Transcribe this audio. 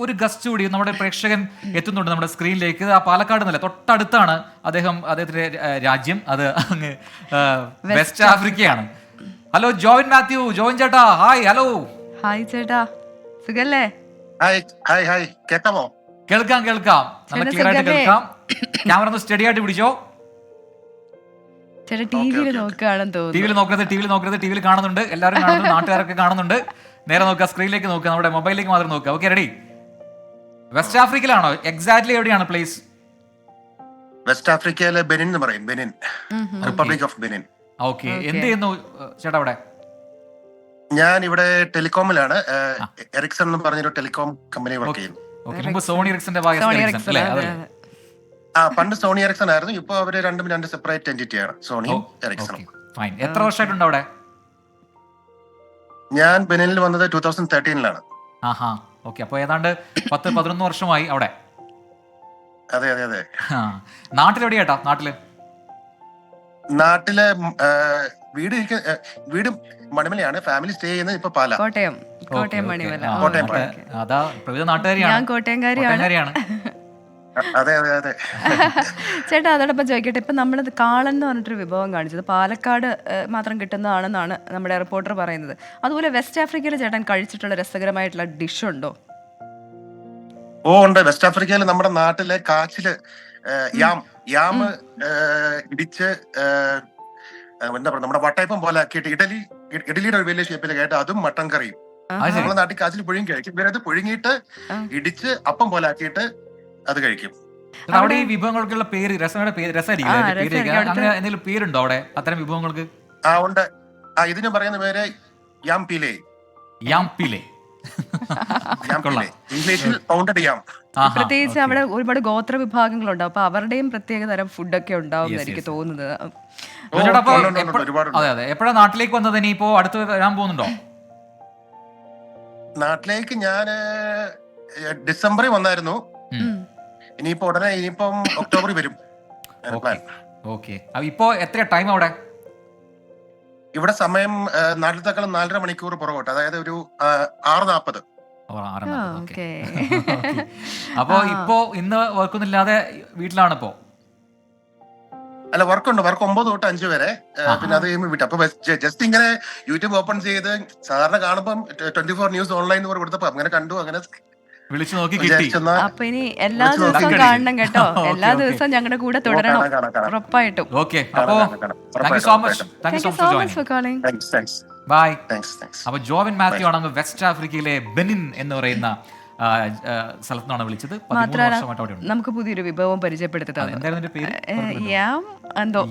ഒരു ഗസ്റ്റ് കൂടി നമ്മുടെ പ്രേക്ഷകൻ എത്തുന്നുണ്ട് നമ്മുടെ സ്ക്രീനിലേക്ക്. ആ പാലക്കാട് നില തൊട്ടടുത്താണ് അദ്ദേഹത്തിന്റെ രാജ്യം. അത് അങ്ങ് വെസ്റ്റ് ആഫ്രിക്കയാണ്. ഹലോ ജോവിൻ മാത്യു, ജോവിൻ ചേട്ടാ, ഹായ്. ഹലോ ഹായ് ചേട്ടാ, സുഖല്ലേ? കേൾക്കാമോ? കേൾക്കാം നല്ല ക്ലിയർ ആയിട്ട് കേൾക്കാം. ക്യാമറ ഒന്ന് സ്റ്റഡി ആയിട്ട് പിടിച്ചോ. ചേട്ടാ ടിവിയിൽ നോക്കുകയാണെന്ന് തോന്നുന്നു. ടിവിയിൽ കാണുന്നുണ്ട്, എല്ലാവരും കാണുന്നുണ്ട്, നാട്ടുകാരൊക്കെ കാണുന്നുണ്ട്. നേരെ നോക്കുക, സ്ക്രീനിലേക്ക് നോക്കുക, നമ്മുടെ മൊബൈലിലേക്ക് മാത്രം നോക്കുക. Okay, ready? വെസ്റ്റ് ആഫ്രിക്കയിലാണോ? എക്സാക്ട്ലി എവിടെയാണ് പ്ലേസ്? വെസ്റ്റ് ആഫ്രിക്കയിലെ ബെനിൻ എന്ന് പറയും, Benin, republic of Benin. Okay, എന്ത് ചെയ്യുന്നു ചേട്ടാ അവിടെ? ഞാൻ ഇവിടെ ടെലികോമിലാണ്, എറിക്സൺ എന്ന് പറഞ്ഞൊരു ടെലികോം കമ്പനി വർക്ക് ചെയ്യുന്നു. മുമ്പ് സോണി എറിക്സന്റെ പണ്ട് സോണി എറിക്സൺ ആയിരുന്നു, ഇപ്പൊ അവര് രണ്ട് സെപ്പറേറ്റ് എന്റിറ്റിയാണ്, സോണിയും എറിക്സണും. എത്ര വർഷമായിട്ടുണ്ട് അവിടെ? ഞാൻ ബെനിനിൽ വന്നത് 2013-ലാണ്. ഓക്കെ, അപ്പൊ ഏതാണ്ട് 10-11 വർഷമായി അവിടെ. അതെ. നാട്ടിലെവിടെയാട്ടാ? നാട്ടിലെ വീട് മണിമലയാണ്, ഫാമിലി സ്റ്റേ ചെയ്യുന്നത് ഇപ്പൊ പാല, കോട്ടയം മണിമല. അതാ നാട്ടുകാരിയാണ്, ഞാൻ കോട്ടയംകാരിയാണ്. അതെ. ചേട്ടാ അതോടൊപ്പം ചോദിക്കട്ടെ, ഇപ്പൊ നമ്മളത് കാളൻ എന്ന് പറഞ്ഞിട്ടൊരു വിഭവം കാണിച്ചത് പാലക്കാട് മാത്രം കിട്ടുന്നതാണെന്നാണ് നമ്മുടെ റിപ്പോർട്ടർ പറയുന്നത്. അതുപോലെ വെസ്റ്റ് ആഫ്രിക്കയിൽ ചേട്ടൻ കഴിച്ചിട്ടുള്ള രസകരമായിട്ടുള്ള ഡിഷ് ഉണ്ടോ? ഉണ്ട്. വെസ്റ്റ് ആഫ്രിക്കയിൽ നമ്മുടെ നാട്ടിലെ കാച്ചില് യാം ഇടിച്ച് എന്താ പറയുക, നമ്മുടെ വട്ടയപ്പം പോലെ ആക്കിയിട്ട് ഇഡലിയുടെ ഒരു വലിയ ഷേപ്പിൽ കേട്ട് അതും മട്ടൻ കറിയും. നമ്മളെ നാട്ടിൽ കാച്ചിൽ പുഴുങ്ങി കഴിക്കും, ഇവരത് പുഴുങ്ങിയിട്ട് ഇടിച്ച് അപ്പം പോലെ ആക്കിയിട്ട് അത് കഴിക്കും. അവിടെ ഈ വിഭവങ്ങൾക്കുള്ള പേര് എന്തെങ്കിലും പേരുണ്ടോ അവിടെ അത്തരം വിഭവങ്ങൾക്ക്? ഉണ്ട്. ഇതിന് പറയുന്ന പേര് യാം പീലേ. ഇംഗ്ലീഷിൽ പൗണ്ടഡ് യാം. പ്രത്യേകിച്ച് അവിടെ ഒരുപാട് ഗോത്ര വിഭാഗങ്ങളുണ്ട്, അപ്പൊ അവരുടെയും പ്രത്യേക തരം ഫുഡൊക്കെ ഉണ്ടാവും എനിക്ക് തോന്നുന്നത്. അതെ. എപ്പോഴാണ് നാട്ടിലേക്ക് വന്നത്? ഇനിയിപ്പോ അടുത്ത് വരാൻ പോകുന്നുണ്ടോ? നാട്ടിലേക്ക് ഞാന് ഡിസംബറിൽ വന്നായിരുന്നു, ഇനിയിപ്പം ഒക്ടോബറിൽ വരും. ഇപ്പോ എത്ര ടൈം അവിടെ? ഇവിടെ സമയം നാട്ടിലത്തേക്കാളും 4.5 മണിക്കൂർ പുറകോട്ട്, അതായത് ഒരു 6:40. അപ്പൊ ഇപ്പോ ഇന്ന് വർക്കൊന്നുമില്ലാതെ വീട്ടിലാണ് ഇപ്പോ? അല്ല, വർക്ക് 9 തൊട്ട് 5 വരെ, പിന്നെ അത് കഴിയുമ്പോൾ വിട്ടു. അപ്പൊ ജസ്റ്റ് ഇങ്ങനെ യൂട്യൂബ് ഓപ്പൺ ചെയ്ത് സാധാരണ കാണുമ്പം 24 ന്യൂസ് ഓൺലൈൻ കൊടുത്തപ്പോ അങ്ങനെ കണ്ടു, അങ്ങനെ വിളിച്ചു നോക്കി കിട്ടി. അപ്പൊ ഇനി എല്ലാ ദിവസവും കാണണം കേട്ടോ, എല്ലാ ദിവസവും ഞങ്ങളുടെ കൂടെ തുടരണം ഉറപ്പായിട്ടും. ഓക്കെ, അപ്പോ thank you so much for calling. Bye. അപ്പൊ ജോവിൻ മാത്യു ആണ് വെസ്റ്റ് ആഫ്രിക്കയിലെ ബെനിൻ എന്ന് പറയുന്ന സ്ഥലത്തു നിന്നാണ് വിളിച്ചത്. നമുക്ക് പുതിയൊരു വിഭവം പരിചയപ്പെടുത്തി. എന്തായിരുന്നു പേര്? യാം എന്തോ.